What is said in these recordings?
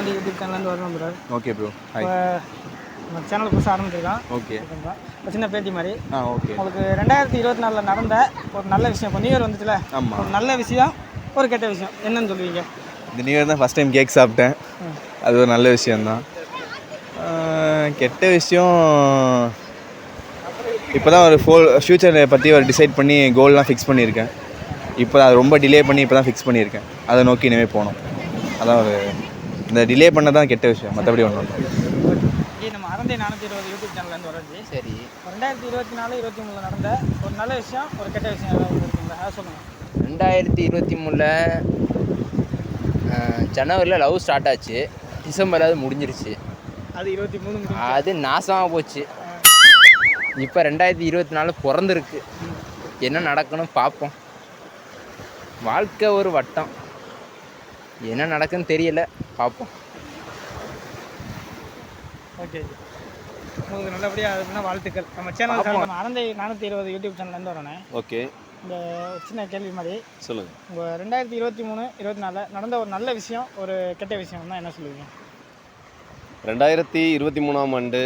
Anandhi YouTube சேனல்லேருந்து வரணும் bro. Okay bro. இப்போ நம்ம சேனல் புதுசாக ஆரம்பிச்சிருக்கோம். ஓகே. ஒரு சின்ன பேட்டி மாதிரி. ஓகே. உங்களுக்கு 2024 நடந்த ஒரு நல்ல விஷயம், இப்போ நியூ இயர் வந்துச்சுல, ஒரு நல்ல விஷயம், ஒரு கெட்ட விஷயம் என்னன்னு சொல்லுவீங்க? இந்த நியூ இயர் தான் ஃபஸ்ட் டைம் கேக் சாப்பிட்டேன். அது ஒரு நல்ல விஷயந்தான். கெட்ட விஷயம் இப்போ தான் ஒரு ஃப்யூச்சரை பற்றி ஒரு டிசைட் பண்ணி கோல்லாம் ஃபிக்ஸ் பண்ணியிருக்கேன். இப்போ அது ரொம்ப டிலே பண்ணி இப்போ தான் ஃபிக்ஸ் பண்ணியிருக்கேன். அதை நோக்கி இனிமேல் போகணும். அதான் ஒரு இந்த டிலே பண்ண தான் கெட்ட விஷயம், மற்றபடி ஒன்றும் இல்லை. நம்ம அறந்தை 420 யூடியூப் சேனல்லேருந்து வரது. சரி, 2024-23 நடந்த ஒரு நல்ல விஷயம், ஒரு கெட்ட விஷயம் ஏதாவது இருக்குங்களா? அதை சொல்லுங்கள். 2023 ஜனவரியில் லவ் ஸ்டார்ட் ஆச்சு. டிசம்பரில் அது முடிஞ்சிருச்சு. அது 23 அது நாசமாக போச்சு. இப்போ 2024 பிறந்திருக்கு. என்ன நடக்கணும் பார்ப்போம். வாழ்க்கை ஒரு வட்டம், என்ன நடக்குன்னு தெரியல, பார்ப்போம். ஓகே, உங்களுக்கு நல்லபடியாக அதுக்குன்னா வாழ்த்துக்கள். நம்ம சேனல் அறந்தை 420 யூடியூப் சேனல்லேருந்து வரேனே. ஓகே. இந்த சின்ன கேள்வி மாதிரி சொல்லுங்கள். உங்கள் 2023-24 நடந்த ஒரு நல்ல விஷயம், ஒரு கெட்ட விஷயம்னா என்ன சொல்லுவீங்க? 2023ஆம் ஆண்டு,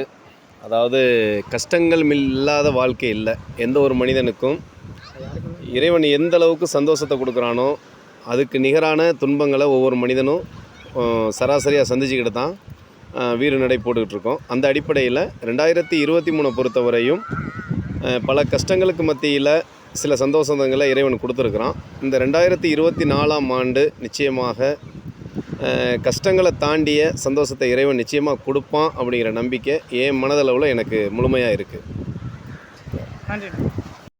அதாவது கஷ்டங்கள் இல்லாத வாழ்க்கை இல்லை. எந்த ஒரு மனிதனுக்கும் இறைவன் எந்த அளவுக்கு சந்தோஷத்தை கொடுக்குறானோ அதுக்கு நிகரான துன்பங்களை ஒவ்வொரு மனிதனும் சராசரியாக சந்திச்சுக்கிட்டு தான் வீறு நடை போட்டுக்கிட்டு இருக்கோம். அந்த அடிப்படையில் 2023 பொறுத்தவரையும் பல கஷ்டங்களுக்கு மத்தியில் சில சந்தோஷங்களை இறைவன் கொடுத்துருக்குறான். இந்த 2024ஆம் ஆண்டு நிச்சயமாக கஷ்டங்களை தாண்டிய சந்தோஷத்தை இறைவன் நிச்சயமாக கொடுப்பான் அப்படிங்கிற நம்பிக்கை என் மனதளவில் எனக்கு முழுமையாக இருக்குது. நன்றி.